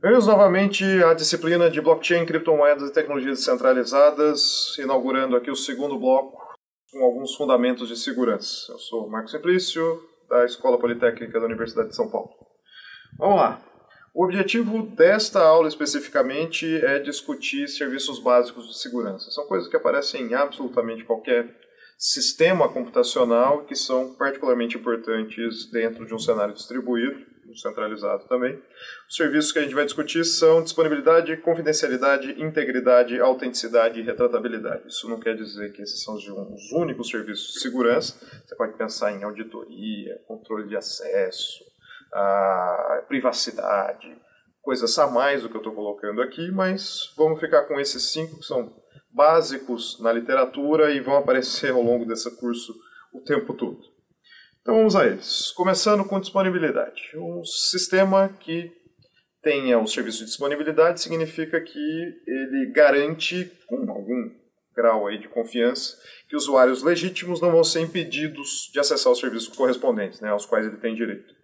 Bem-vindos novamente à disciplina de blockchain, criptomoedas e tecnologias descentralizadas, inaugurando aqui o segundo bloco com alguns fundamentos de segurança. Eu sou Marco Simplício, da Escola Politécnica da Universidade de São Paulo. Vamos lá. O objetivo desta aula especificamente é discutir serviços básicos de segurança. São coisas que aparecem em absolutamente qualquer sistema computacional que são particularmente importantes dentro de um cenário distribuído, centralizado também. Os serviços que a gente vai discutir são disponibilidade, confidencialidade, integridade, autenticidade e retratabilidade. Isso não quer dizer que esses são os únicos serviços de segurança. Você pode pensar em auditoria, controle de acesso, privacidade, coisas a mais do que eu estou colocando aqui, mas vamos ficar com esses 5 que são básicos na literatura e vão aparecer ao longo desse curso o tempo todo. Então vamos a eles. Começando com disponibilidade. Um sistema que tenha o serviço de disponibilidade significa que ele garante, com algum grau aí de confiança, que usuários legítimos não vão ser impedidos de acessar os serviços correspondentes, né, aos quais ele tem direito.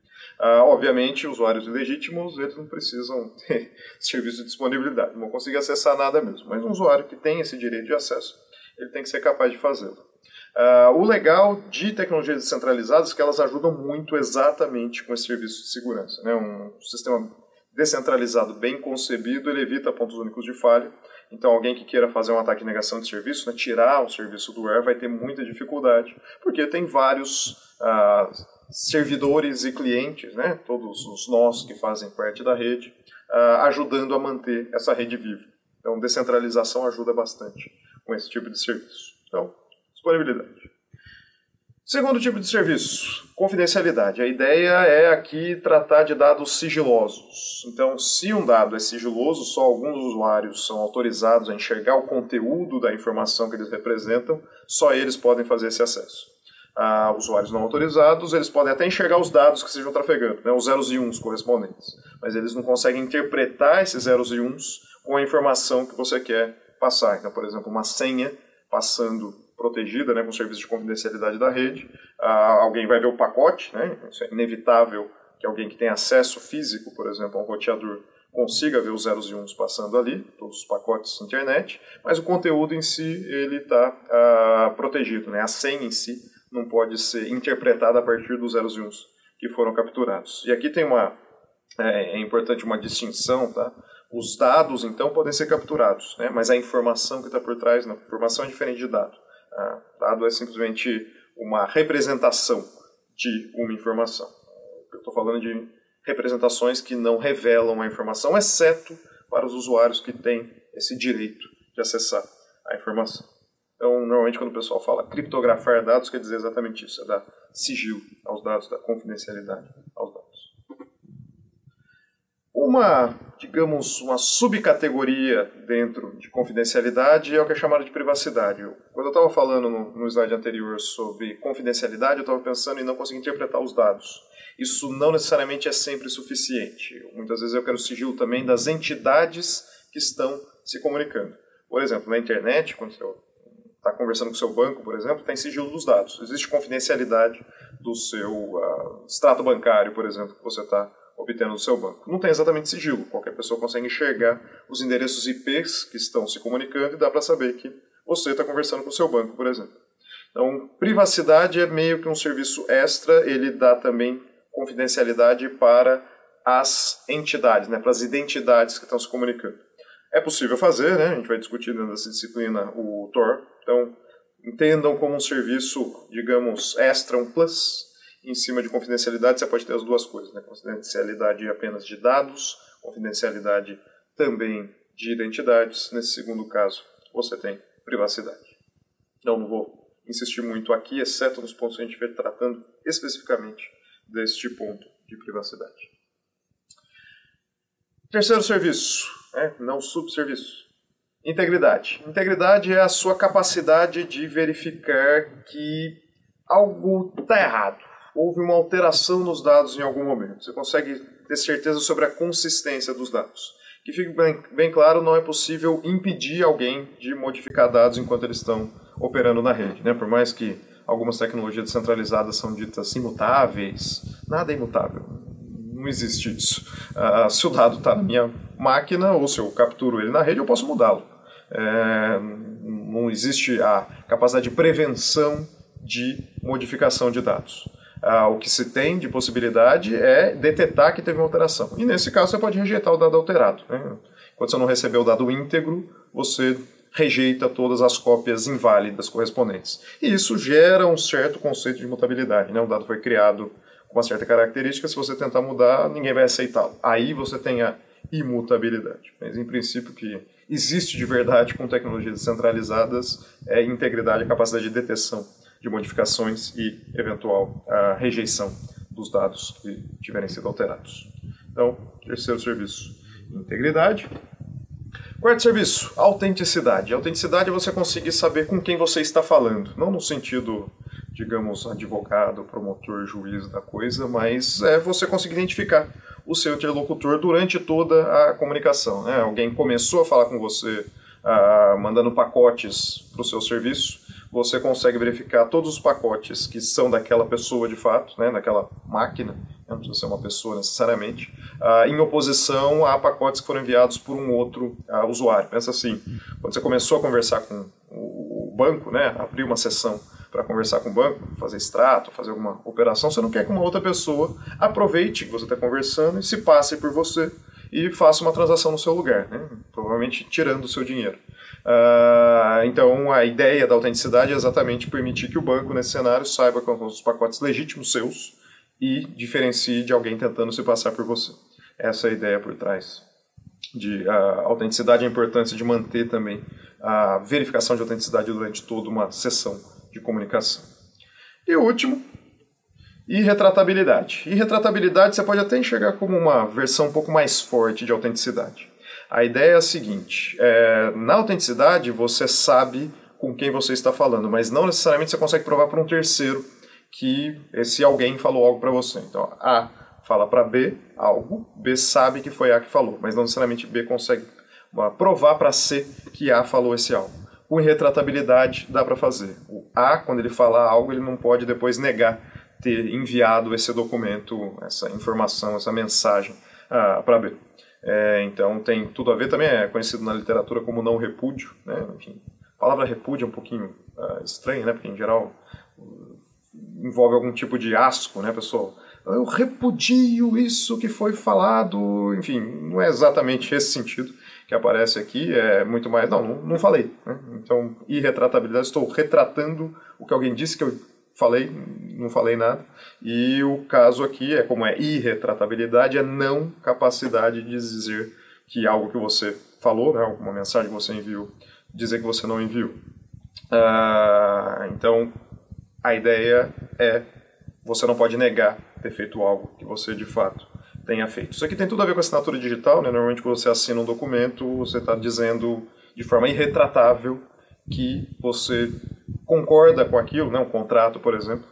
Obviamente, usuários ilegítimos, eles não precisam ter serviço de disponibilidade, não vão conseguir acessar nada mesmo. Mas um usuário que tem esse direito de acesso, ele tem que ser capaz de fazê-lo. O legal de tecnologias descentralizadas é que elas ajudam muito exatamente com esse serviço de segurança, né? Um sistema descentralizado bem concebido, ele evita pontos únicos de falha. Então alguém que queira fazer um ataque de negação de serviço, né, tirar um serviço do ar, vai ter muita dificuldade, porque tem vários servidores e clientes, né, todos os nós que fazem parte da rede, ajudando a manter essa rede viva. Então descentralização ajuda bastante com esse tipo de serviço. Então, disponibilidade. Segundo tipo de serviço, confidencialidade. A ideia é aqui tratar de dados sigilosos. Então, se um dado é sigiloso, só alguns usuários são autorizados a enxergar o conteúdo da informação que eles representam, só eles podem fazer esse acesso. Usuários não autorizados, eles podem até enxergar os dados que estejam trafegando, né, os zeros e uns correspondentes, mas eles não conseguem interpretar esses zeros e uns com a informação que você quer passar. Então, por exemplo, uma senha passando protegida, né, com o serviço de confidencialidade da rede, alguém vai ver o pacote, né, isso é inevitável que alguém que tem acesso físico, por exemplo, a um roteador, consiga ver os zeros e uns passando ali, todos os pacotes internet, mas o conteúdo em si ele está protegido, né, a senha em si não pode ser interpretada a partir dos zeros e uns que foram capturados. E aqui tem é importante uma distinção, tá? Os dados, então, podem ser capturados, né? Mas a informação que está por trás, não. A informação é diferente de dado. Dado é simplesmente uma representação de uma informação. Eu estou falando de representações que não revelam a informação, exceto para os usuários que têm esse direito de acessar a informação. Então, normalmente, quando o pessoal fala criptografar dados, quer dizer exatamente isso, é dar sigilo aos dados, dar confidencialidade aos dados. Digamos, uma subcategoria dentro de confidencialidade é o que é chamado de privacidade. Quando eu estava falando no slide anterior sobre confidencialidade, eu estava pensando em não conseguir interpretar os dados. Isso não necessariamente é sempre suficiente. Muitas vezes eu quero sigilo também das entidades que estão se comunicando. Por exemplo, na internet, quando você está conversando com o seu banco, por exemplo, tem sigilo dos dados. Existe confidencialidade do seu extrato bancário, por exemplo, que você está obtendo do seu banco. Não tem exatamente sigilo. Qualquer pessoa consegue enxergar os endereços IPs que estão se comunicando e dá para saber que você está conversando com o seu banco, por exemplo. Então, privacidade é meio que um serviço extra, ele dá também confidencialidade para as entidades, né, para as identidades que estão se comunicando. É possível fazer, né, a gente vai discutir dentro dessa disciplina o Tor, então entendam como um serviço, digamos, extra, um plus. Em cima de confidencialidade, você pode ter as duas coisas, né? Confidencialidade apenas de dados, confidencialidade também de identidades. Nesse segundo caso, você tem privacidade. Então, não vou insistir muito aqui, exceto nos pontos que a gente vai tratando especificamente deste ponto de privacidade. Terceiro serviço, não subserviço. Integridade. Integridade é a sua capacidade de verificar que algo está errado. Houve uma alteração nos dados em algum momento. Você consegue ter certeza sobre a consistência dos dados. Que fique bem claro, não é possível impedir alguém de modificar dados enquanto eles estão operando na rede, né? Por mais que algumas tecnologias descentralizadas são ditas imutáveis, nada é imutável. Não existe isso. Se o dado está na minha máquina, ou se eu capturo ele na rede, eu posso mudá-lo. Não existe a capacidade de prevenção de modificação de dados. O que se tem de possibilidade é detectar que teve uma alteração. E nesse caso você pode rejeitar o dado alterado, né? Quando você não recebeu o dado íntegro, você rejeita todas as cópias inválidas correspondentes. E isso gera um certo conceito de mutabilidade, né? O dado foi criado com uma certa característica, se você tentar mudar, ninguém vai aceitá-lo. Aí você tem a imutabilidade. Mas, em princípio, o que existe de verdade com tecnologias descentralizadas é integridade, a capacidade de detecção de modificações e eventual rejeição dos dados que tiverem sido alterados. Então, terceiro serviço, integridade. Quarto serviço, autenticidade. Autenticidade é você conseguir saber com quem você está falando. Não no sentido, digamos, advogado, promotor, juiz da coisa, mas é você conseguir identificar o seu interlocutor durante toda a comunicação, né? Alguém começou a falar com você mandando pacotes para o seu serviço, você consegue verificar todos os pacotes que são daquela pessoa de fato, né, daquela máquina, não precisa ser uma pessoa necessariamente, em oposição a pacotes que foram enviados por um outro usuário. Pensa assim, quando você começou a conversar com o banco, né, abrir uma sessão para conversar com o banco, fazer extrato, fazer alguma operação, você não quer que uma outra pessoa aproveite que você está conversando e se passe por você e faça uma transação no seu lugar, né, provavelmente tirando o seu dinheiro. Então a ideia da autenticidade é exatamente permitir que o banco, nesse cenário, saiba quais são os pacotes legítimos seus e diferencie de alguém tentando se passar por você. Essa é a ideia por trás de autenticidade, a importância de manter também a verificação de autenticidade durante toda uma sessão de comunicação. E o último, irretratabilidade. Irretratabilidade você pode até enxergar como uma versão um pouco mais forte de autenticidade. A ideia é a seguinte, na autenticidade você sabe com quem você está falando, mas não necessariamente você consegue provar para um terceiro que esse alguém falou algo para você. Então, A fala para B algo, B sabe que foi A que falou, mas não necessariamente B consegue provar para C que A falou esse algo. Com irretratabilidade dá para fazer. O A, quando ele falar algo, ele não pode depois negar ter enviado esse documento, essa informação, essa mensagem para B. Então tem tudo a ver, também é conhecido na literatura como não repúdio, né? Enfim, a palavra repúdio é um pouquinho estranha, né? Porque em geral envolve algum tipo de asco, né, pessoal? Eu repudio isso que foi falado, enfim, não é exatamente esse sentido que aparece aqui, é muito mais, não falei, né? Então, irretratabilidade, estou retratando o que alguém disse que eu falei, não falei nada, e o caso aqui como é irretratabilidade, é não capacidade de dizer que algo que você falou, né, alguma mensagem que você enviou, dizer que você não enviou. Então, a ideia é, você não pode negar ter feito algo que você de fato tenha feito. Isso aqui tem tudo a ver com a assinatura digital, né? Normalmente quando você assina um documento, você está dizendo de forma irretratável que você concorda com aquilo, né? Um contrato, por exemplo.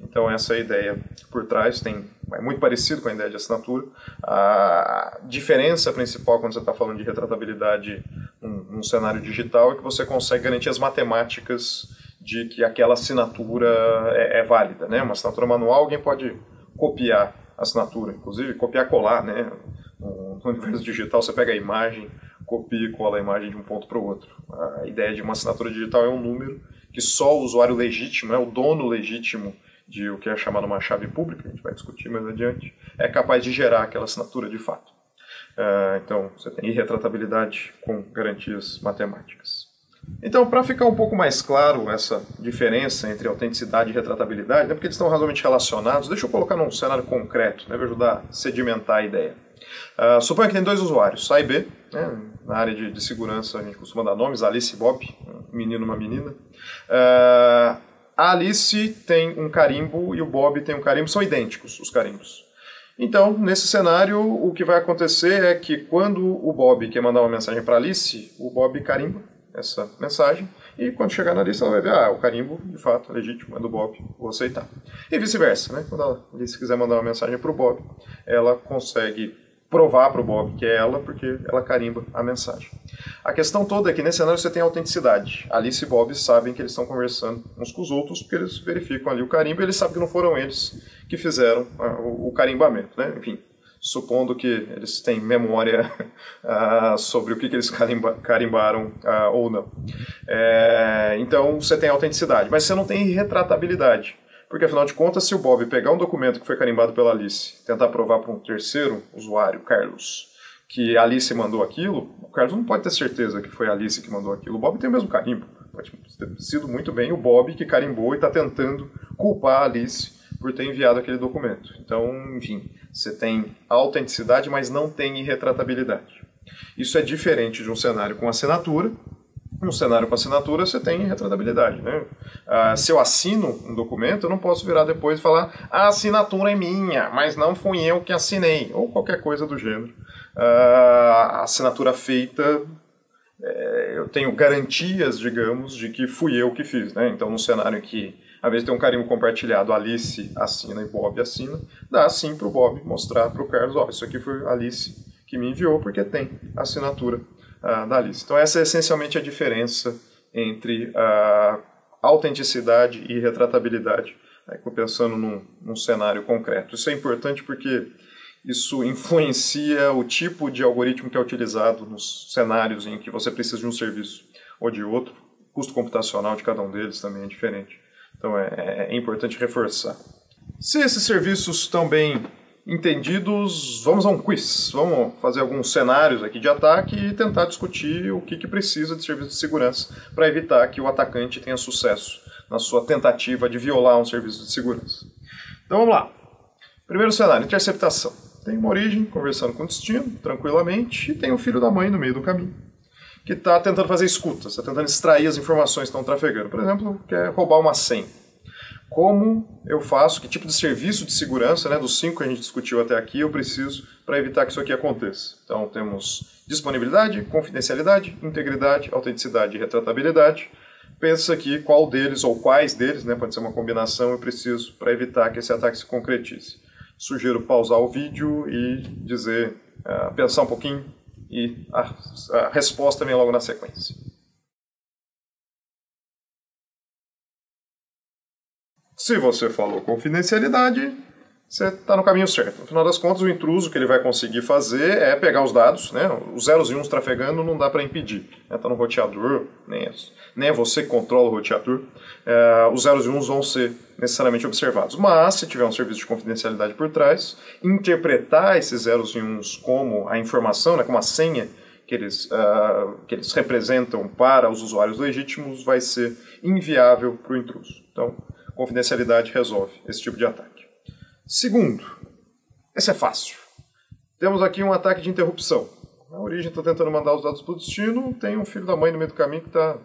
Então essa é a ideia por trás, é muito parecido com a ideia de assinatura. A diferença principal quando você está falando de retratabilidade num cenário digital é que você consegue garantir as matemáticas de que aquela assinatura é válida, né? Uma assinatura manual, alguém pode copiar a assinatura, inclusive copiar e colar, né? No universo digital você pega a imagem, copia e cola a imagem de um ponto para o outro. A ideia de uma assinatura digital é um número que só o usuário legítimo, o dono legítimo de o que é chamado uma chave pública, a gente vai discutir mais adiante, é capaz de gerar aquela assinatura de fato. Então você tem irretratabilidade com garantias matemáticas. Então, para ficar um pouco mais claro essa diferença entre autenticidade e retratabilidade, né, porque eles estão razoavelmente relacionados, deixa eu colocar num cenário concreto, né, para ajudar a sedimentar a ideia. Suponha que tem dois usuários, A e B, né, na área de segurança a gente costuma dar nomes, Alice e Bob, um menino e uma menina. A Alice tem um carimbo e o Bob tem um carimbo, são idênticos os carimbos. Então, nesse cenário, o que vai acontecer é que quando o Bob quer mandar uma mensagem para Alice, o Bob carimba essa mensagem, e quando chegar na lista ela vai ver, o carimbo, de fato, é legítimo, é do Bob, vou aceitar. E vice-versa, né? Quando a Alice quiser mandar uma mensagem para o Bob, ela consegue provar para o Bob que é ela, porque ela carimba a mensagem. A questão toda é que nesse cenário você tem autenticidade. Alice e Bob sabem que eles estão conversando uns com os outros, porque eles verificam ali o carimbo, e eles sabem que não foram eles que fizeram o carimbamento, né? Enfim, supondo que eles têm memória sobre o que eles carimbaram ou não. Então você tem autenticidade, mas você não tem irretratabilidade. Porque, afinal de contas, se o Bob pegar um documento que foi carimbado pela Alice e tentar provar para um terceiro usuário, Carlos, que a Alice mandou aquilo, o Carlos não pode ter certeza que foi a Alice que mandou aquilo. O Bob tem o mesmo carimbo. Pode ter sido muito bem o Bob que carimbou e está tentando culpar a Alice por ter enviado aquele documento. Então, enfim, você tem autenticidade, mas não tem irretratabilidade. Isso é diferente de um cenário com assinatura. Um cenário com assinatura, você tem irretratabilidade, né? Se eu assino um documento, eu não posso virar depois e falar a assinatura é minha, mas não fui eu que assinei, ou qualquer coisa do gênero. A assinatura feita, eu tenho garantias, digamos, de que fui eu que fiz, né? Então, no cenário em que, às vezes, tem um carimbo compartilhado, Alice assina e Bob assina, dá sim para o Bob mostrar para o Carlos, ó, isso aqui foi a Alice que me enviou, porque tem assinatura da Alice. Então essa é essencialmente a diferença entre autenticidade e retratabilidade, né, pensando num cenário concreto. Isso é importante porque isso influencia o tipo de algoritmo que é utilizado nos cenários em que você precisa de um serviço ou de outro. O custo computacional de cada um deles também é diferente. Então é importante reforçar. Se esses serviços estão bem entendidos, vamos a um quiz. Vamos fazer alguns cenários aqui de ataque e tentar discutir o que precisa de serviço de segurança para evitar que o atacante tenha sucesso na sua tentativa de violar um serviço de segurança. Então vamos lá. Primeiro cenário, interceptação. Tem uma origem, conversando com o destino, tranquilamente, e tem o filho da mãe no meio do caminho, que está tentando fazer escutas, está tentando extrair as informações que estão trafegando. Por exemplo, quer roubar uma senha. Como eu faço, que tipo de serviço de segurança, né, dos 5 que a gente discutiu até aqui, eu preciso para evitar que isso aqui aconteça. Então temos disponibilidade, confidencialidade, integridade, autenticidade e retratabilidade. Pensa aqui qual deles ou quais deles, né, pode ser uma combinação, eu preciso para evitar que esse ataque se concretize. Sugiro pausar o vídeo e dizer, pensar um pouquinho e a resposta vem logo na sequência. Se você falou confidencialidade, você está no caminho certo. No final das contas, o intruso que ele vai conseguir fazer é pegar os dados, né? Os zeros e uns trafegando não dá para impedir. Está no roteador, nem é você que controla o roteador. Os zeros e uns vão ser necessariamente observados. Mas, se tiver um serviço de confidencialidade por trás, interpretar esses zeros e uns como a informação, né, como a senha que eles representam para os usuários legítimos, vai ser inviável para o intruso. Então, confidencialidade resolve esse tipo de ataque. Segundo, esse é fácil. Temos aqui um ataque de interrupção. A origem está tentando mandar os dados para o destino, tem um filho da mãe no meio do caminho que está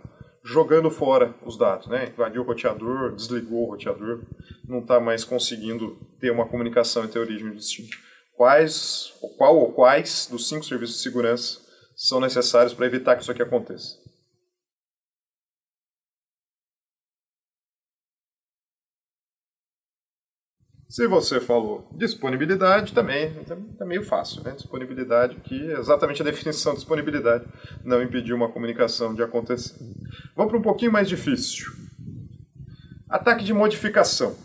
jogando fora os dados, né? Invadiu o roteador, desligou o roteador, não está mais conseguindo ter uma comunicação entre a origem e o destino. Qual ou quais dos 5 serviços de segurança são necessários para evitar que isso aqui aconteça? Se você falou disponibilidade, também é meio fácil, né? Disponibilidade, que é exatamente a definição de disponibilidade, não impedir uma comunicação de acontecer. Vamos para um pouquinho mais difícil. Ataque de modificação.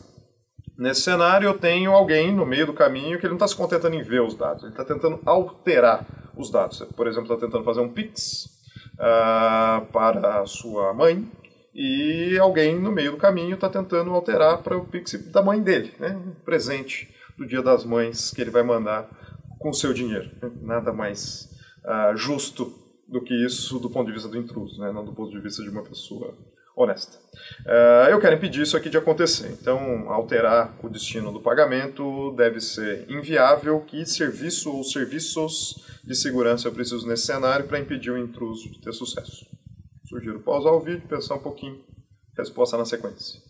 Nesse cenário, eu tenho alguém no meio do caminho que ele não está se contentando em ver os dados, ele está tentando alterar os dados. Por exemplo, está tentando fazer um Pix para a sua mãe, e alguém no meio do caminho está tentando alterar para o Pix da mãe dele, né? Um presente do Dia das Mães que ele vai mandar com o seu dinheiro. Nada mais justo do que isso do ponto de vista do intruso, né? Não do ponto de vista de uma pessoa honesta. Eu quero impedir isso aqui de acontecer. Então, alterar o destino do pagamento deve ser inviável. Que serviço ou serviços de segurança eu preciso nesse cenário para impedir o intruso de ter sucesso? Sugiro pausar o vídeo, pensar um pouquinho, resposta na sequência.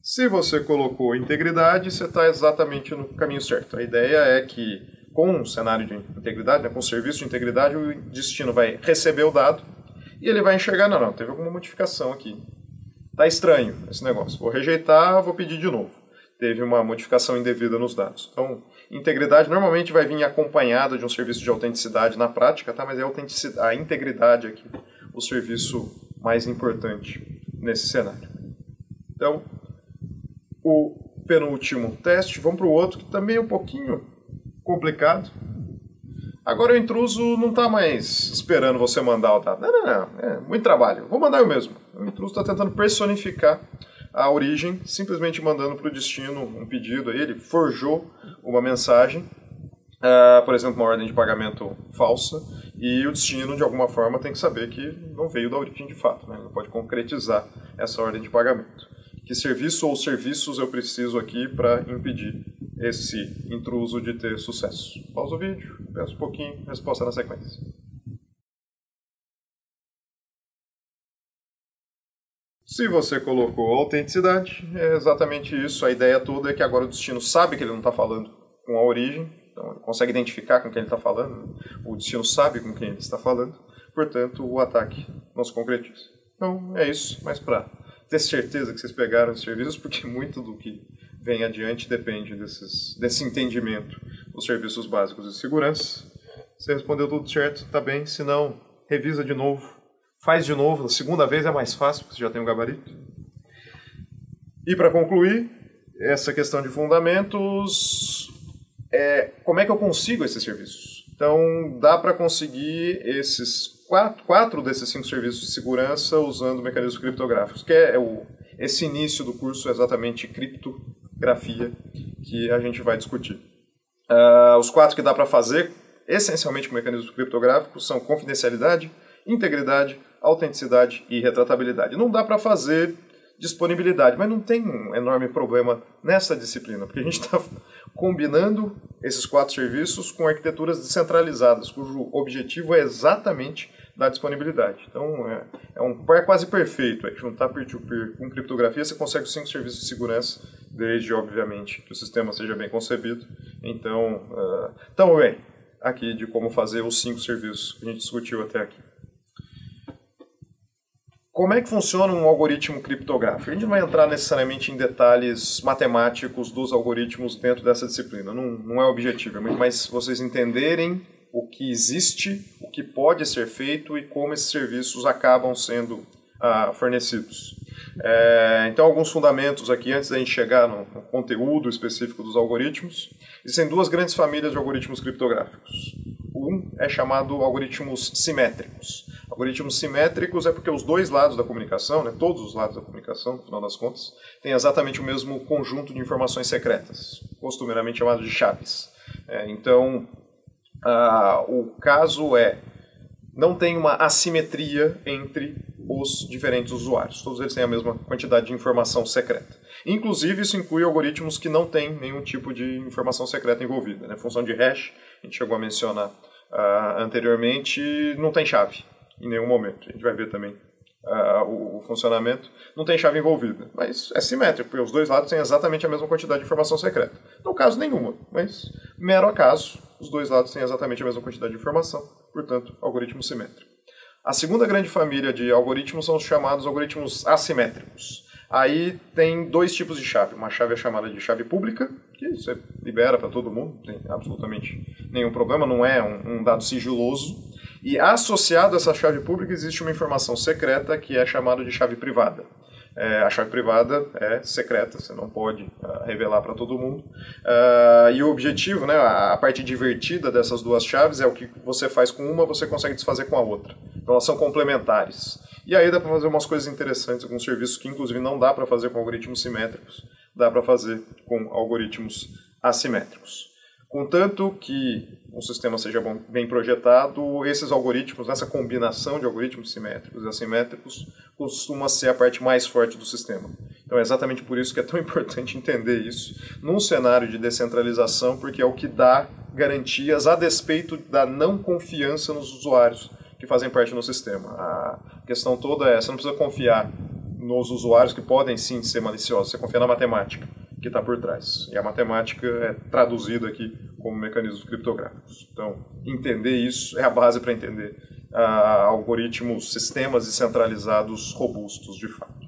Se você colocou integridade, você está exatamente no caminho certo. A ideia é que, com um cenário de integridade, né, com um serviço de integridade, o destino vai receber o dado e ele vai enxergar, não, teve alguma modificação aqui. Está estranho esse negócio. Vou rejeitar, vou pedir de novo. Teve uma modificação indevida nos dados. Então, integridade normalmente vai vir acompanhada de um serviço de autenticidade na prática, tá? Mas é a integridade aqui, o serviço mais importante nesse cenário. Então, o penúltimo teste, vamos para o outro, que também é um pouquinho complicado. Agora o intruso não está mais esperando você mandar o dado. Não, é muito trabalho. Vou mandar eu mesmo. O intruso está tentando personificar a origem, simplesmente mandando para o destino um pedido. Aí ele forjou uma mensagem, por exemplo, uma ordem de pagamento falsa, e o destino, de alguma forma, tem que saber que não veio da origem de fato. Né? Ele pode concretizar essa ordem de pagamento. Que serviço ou serviços eu preciso aqui para impedir esse intruso de ter sucesso? Pausa o vídeo, pensa um pouquinho, resposta na sequência. Se você colocou autenticidade, é exatamente isso. A ideia toda é que agora o destino sabe que ele não está falando com a origem, então ele consegue identificar com quem ele está falando, o destino sabe com quem ele está falando, portanto o ataque não se concretiza. Então é isso, mas para ter certeza que vocês pegaram os serviços, porque muito do que vem adiante depende desse entendimento dos serviços básicos de segurança. Você respondeu tudo certo, tá bem, se não, revisa de novo, faz de novo, a segunda vez é mais fácil, porque você já tem um gabarito. E para concluir, essa questão de fundamentos, como é que eu consigo esses serviços? Então, dá para conseguir esses quatro desses 5 serviços de segurança usando mecanismos criptográficos, que esse início do curso é exatamente criptografia que a gente vai discutir. Os 4 que dá para fazer, essencialmente com mecanismos criptográficos, são confidencialidade, integridade, autenticidade e retratabilidade. Não dá para fazer disponibilidade, mas não tem um enorme problema nessa disciplina, porque a gente está combinando esses 4 serviços com arquiteturas descentralizadas, cujo objetivo é exatamente dar disponibilidade. Então, é um par quase perfeito. Juntar peer-to-peer com criptografia, você consegue os 5 serviços de segurança, desde, obviamente, que o sistema seja bem concebido. Então, estamos bem aqui de como fazer os 5 serviços que a gente discutiu até aqui. Como é que funciona um algoritmo criptográfico? A gente não vai entrar necessariamente em detalhes matemáticos dos algoritmos dentro dessa disciplina. Não é o objetivo. É muito mais vocês entenderem o que existe, o que pode ser feito e como esses serviços acabam sendo fornecidos. Então, alguns fundamentos aqui, antes da gente chegar no conteúdo específico dos algoritmos. Existem 2 grandes famílias de algoritmos criptográficos. Um é chamado algoritmos simétricos. Algoritmos simétricos é porque os 2 lados da comunicação, né, todos os lados da comunicação, no final das contas, têm exatamente o mesmo conjunto de informações secretas, costumeiramente chamado de chaves. Então, o caso não tem uma assimetria entre os diferentes usuários. Todos eles têm a mesma quantidade de informação secreta. Inclusive, isso inclui algoritmos que não têm nenhum tipo de informação secreta envolvida. Né? Função de hash, a gente chegou a mencionar anteriormente, não tem chave em nenhum momento. A gente vai ver também o funcionamento. Não tem chave envolvida, mas é simétrico, porque os 2 lados têm exatamente a mesma quantidade de informação secreta. No caso, nenhuma, mas mero acaso, os 2 lados têm exatamente a mesma quantidade de informação, portanto, algoritmo simétrico. A segunda grande família de algoritmos são os chamados algoritmos assimétricos. Aí tem 2 tipos de chave. Uma chave é chamada de chave pública, que você libera para todo mundo, não tem absolutamente nenhum problema, não é um dado sigiloso. E associado a essa chave pública existe uma informação secreta que é chamada de chave privada. A chave privada é secreta, você não pode revelar para todo mundo. E o objetivo, né, a parte divertida dessas 2 chaves é o que você faz com uma, você consegue desfazer com a outra. Então elas são complementares. E aí dá para fazer umas coisas interessantes, alguns serviços que inclusive não dá para fazer com algoritmos simétricos, dá para fazer com algoritmos assimétricos. Contanto que um sistema seja bem projetado, esses algoritmos, essa combinação de algoritmos simétricos e assimétricos, costuma ser a parte mais forte do sistema. Então é exatamente por isso que é tão importante entender isso num cenário de descentralização, porque é o que dá garantias a despeito da não confiança nos usuários que fazem parte do sistema. A questão toda você não precisa confiar nos usuários que podem sim ser maliciosos, você confia na matemática que está por trás. E a matemática é traduzida aqui como mecanismos criptográficos. Então, entender isso é a base para entender algoritmos, sistemas descentralizados robustos, de fato.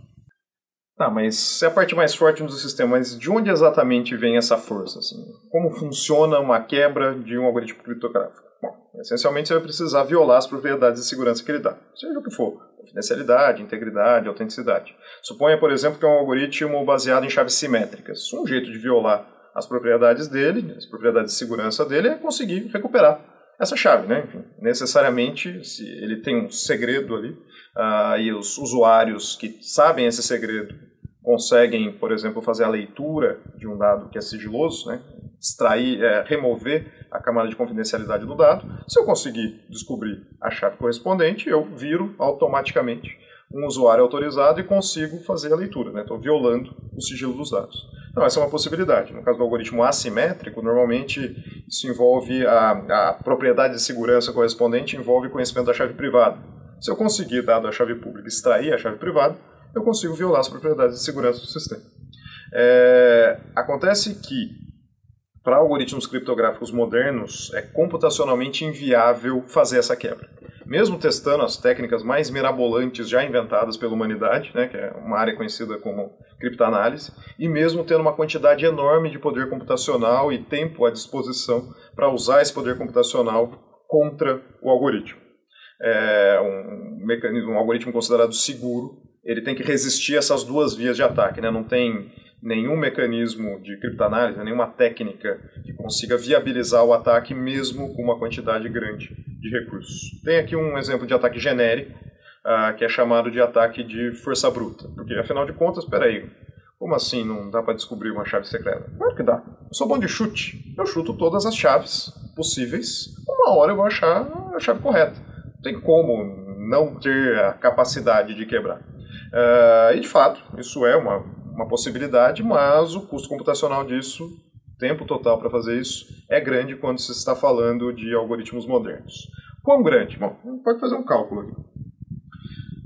Mas é a parte mais forte do sistema, mas de onde exatamente vem essa força? Assim? Como funciona uma quebra de um algoritmo criptográfico? Bom, essencialmente você vai precisar violar as propriedades de segurança que ele dá, seja o que for. confidencialidade, integridade, autenticidade. Suponha, por exemplo, que é um algoritmo baseado em chaves simétricas. Um jeito de violar as propriedades dele, as propriedades de segurança dele, é conseguir recuperar essa chave, né? Enfim, necessariamente, se ele tem um segredo ali, e os usuários que sabem esse segredo conseguem, por exemplo, fazer a leitura de um dado que é sigiloso, né? Extrair, remover a camada de confidencialidade do dado. Se eu conseguir descobrir a chave correspondente, eu viro automaticamente um usuário autorizado e consigo fazer a leitura, né? Estou violando o sigilo dos dados. Então, essa é uma possibilidade. No caso do algoritmo assimétrico, normalmente isso envolve a propriedade de segurança correspondente, envolve conhecimento da chave privada. Se eu conseguir, dado a chave pública, extrair a chave privada, eu consigo violar as propriedades de segurança do sistema. Acontece que, para algoritmos criptográficos modernos, é computacionalmente inviável fazer essa quebra. Mesmo testando as técnicas mais mirabolantes já inventadas pela humanidade, né, que é uma área conhecida como criptoanálise, e mesmo tendo uma quantidade enorme de poder computacional e tempo à disposição para usar esse poder computacional contra o algoritmo. Um algoritmo considerado seguro, ele tem que resistir a essas duas vias de ataque, né? Não tem nenhum mecanismo de criptoanálise, nenhuma técnica que consiga viabilizar o ataque mesmo com uma quantidade grande de recursos. Tem aqui um exemplo de ataque genérico, que é chamado de ataque de força bruta. Porque, afinal de contas, peraí, como assim não dá para descobrir uma chave secreta? Claro que dá. Eu sou bom de chute. Eu chuto todas as chaves possíveis. Uma hora eu vou achar a chave correta. Não tem como não ter a capacidade de quebrar. E, de fato, isso é uma possibilidade, mas o custo computacional disso, tempo total para fazer isso, é grande quando se está falando de algoritmos modernos. Quão grande? Bom, pode fazer um cálculo aqui.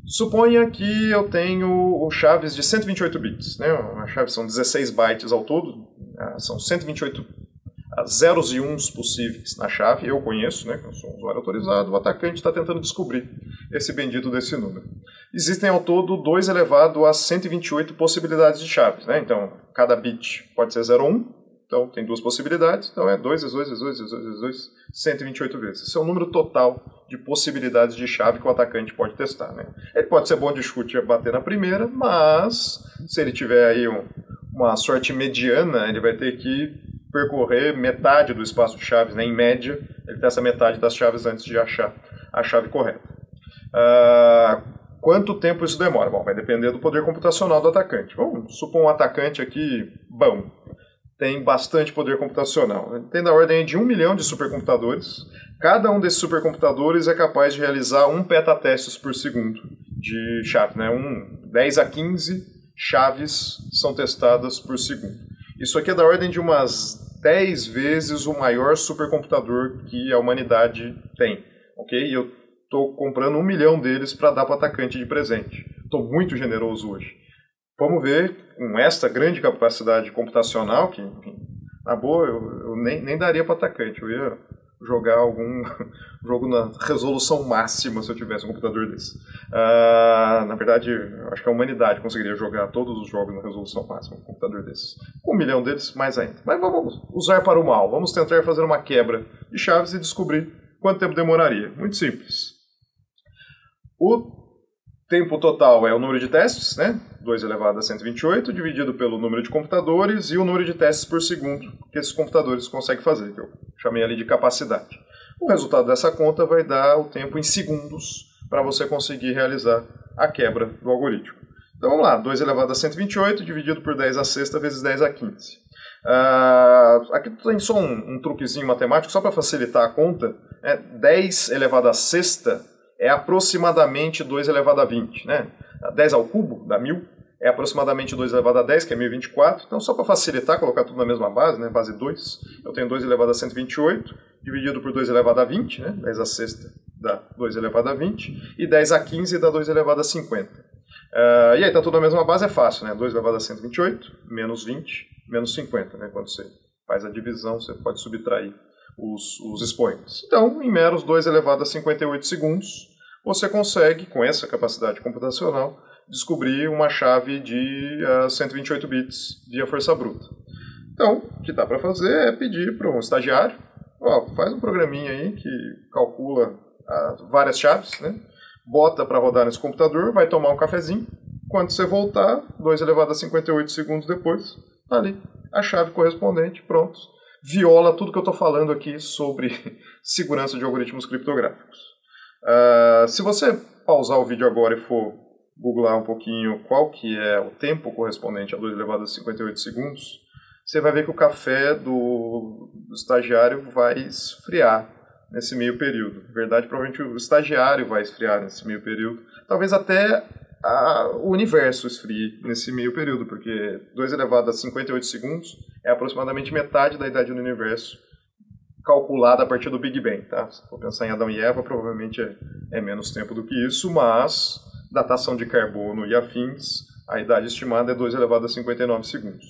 Suponha que eu tenho chaves de 128 bits. Né? As chaves são 16 bytes ao todo, são 128 zeros e uns possíveis na chave. Eu conheço, né? Eu sou um usuário autorizado, o atacante está tentando descobrir esse bendito desse número. Existem ao todo 2 elevado a 128 possibilidades de chaves. Né? Então, cada bit pode ser 0 ou 1. Então, tem 2 possibilidades. Então, é 2 vezes 2 vezes 2 vezes 2 vezes 2, 128 vezes. Esse é o número total de possibilidades de chave que o atacante pode testar. Né? Ele pode ser bom de chute e bater na primeira, mas se ele tiver aí uma sorte mediana, ele vai ter que percorrer metade do espaço de chaves. Né? Em média, ele testa metade das chaves antes de achar a chave correta. Quanto tempo isso demora? Bom, vai depender do poder computacional do atacante. Vamos supor um atacante aqui bom. Tem bastante poder computacional. Tem da ordem de 1 milhão de supercomputadores. Cada um desses supercomputadores é capaz de realizar 1 petatestes por segundo de chave. Né? 10 a 15 chaves são testadas por segundo. Isso aqui é da ordem de umas 10 vezes o maior supercomputador que a humanidade tem. Okay? E eu estou comprando 1 milhão deles para dar para o atacante de presente. Estou muito generoso hoje. Vamos ver, com esta grande capacidade computacional, que, enfim, na boa, eu nem daria para atacante. Eu ia jogar algum jogo na resolução máxima se eu tivesse um computador desse. Na verdade, eu acho que a humanidade conseguiria jogar todos os jogos na resolução máxima com um computador desse. Com 1 milhão deles, mais ainda. Mas vamos usar para o mal. Vamos tentar fazer uma quebra de chaves e descobrir quanto tempo demoraria. Muito simples. O tempo total é o número de testes, né? 2 elevado a 128, dividido pelo número de computadores e o número de testes por segundo que esses computadores conseguem fazer, que eu chamei ali de capacidade. O resultado dessa conta vai dar o tempo em segundos para você conseguir realizar a quebra do algoritmo. Então vamos lá, 2 elevado a 128 dividido por 10 a sexta vezes 10 a 15. Aqui tem só um truquezinho matemático, só para facilitar a conta. 10 elevado a sexta é aproximadamente 2 elevado a 20. Né? 10 ao cubo dá 1000, é aproximadamente 2 elevado a 10, que é 1024. Então, só para facilitar, colocar tudo na mesma base, né? Base 2, eu tenho 2 elevado a 128, dividido por 2 elevado a 20, né? 10 a sexta dá 2 elevado a 20, e 10 a 15 dá 2 elevado a 50. E aí, está tudo na mesma base, é fácil, né? 2 elevado a 128, menos 20, menos 50. Né? Quando você faz a divisão, você pode subtrair os expoentes. Então, em meros 2 elevado a 58 segundos, você consegue, com essa capacidade computacional, descobrir uma chave de 128 bits via força bruta. Então, o que dá para fazer é pedir para um estagiário, faz um programinha aí que calcula várias chaves, né? bota para rodar nesse computador, vai tomar um cafezinho. Quando você voltar, 2 elevado a 58 segundos depois, tá ali a chave correspondente, pronto. Viola tudo que eu estou falando aqui sobre segurança de algoritmos criptográficos. Se você pausar o vídeo agora e for googlar um pouquinho qual que é o tempo correspondente a 2 elevado a 58 segundos, você vai ver que o café do estagiário vai esfriar nesse meio período. Na verdade, provavelmente o estagiário vai esfriar nesse meio período. Talvez até o universo esfrie nesse meio período, porque 2 elevado a 58 segundos é aproximadamente metade da idade do universo, calculada a partir do Big Bang. Tá? Se for pensar em Adão e Eva, provavelmente é menos tempo do que isso, mas datação de carbono e afins, a idade estimada é 2 elevado a 59 segundos.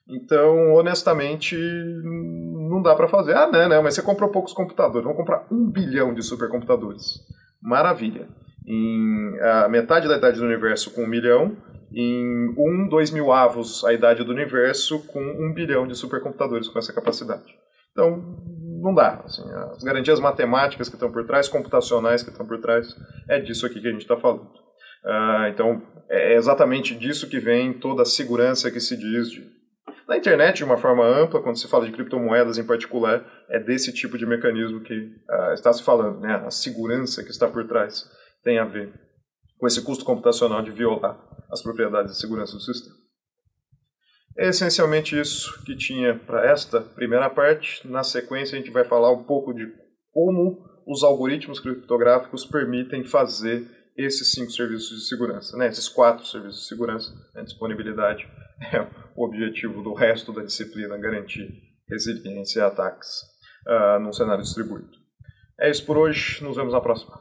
Então, honestamente, não dá para fazer. Não, mas você comprou poucos computadores. Vamos comprar 1 bilhão de supercomputadores. Maravilha. Em metade da idade do universo com 1 milhão, em 2 mil avos a idade do universo com 1 bilhão de supercomputadores com essa capacidade. Então, não dá. Assim, as garantias matemáticas que estão por trás, computacionais que estão por trás, é disso aqui que a gente está falando. Então, é exatamente disso que vem toda a segurança que se diz na internet, de uma forma ampla, quando se fala de criptomoedas em particular, é desse tipo de mecanismo que está se falando, né? A segurança que está por trás tem a ver com esse custo computacional de violar as propriedades de segurança do sistema. É essencialmente isso que tinha para esta primeira parte. Na sequência, a gente vai falar um pouco de como os algoritmos criptográficos permitem fazer esses 5 serviços de segurança, né? Esses 4 serviços de segurança. A disponibilidade é o objetivo do resto da disciplina, garantir resiliência a ataques num cenário distribuído. É isso por hoje, nos vemos na próxima.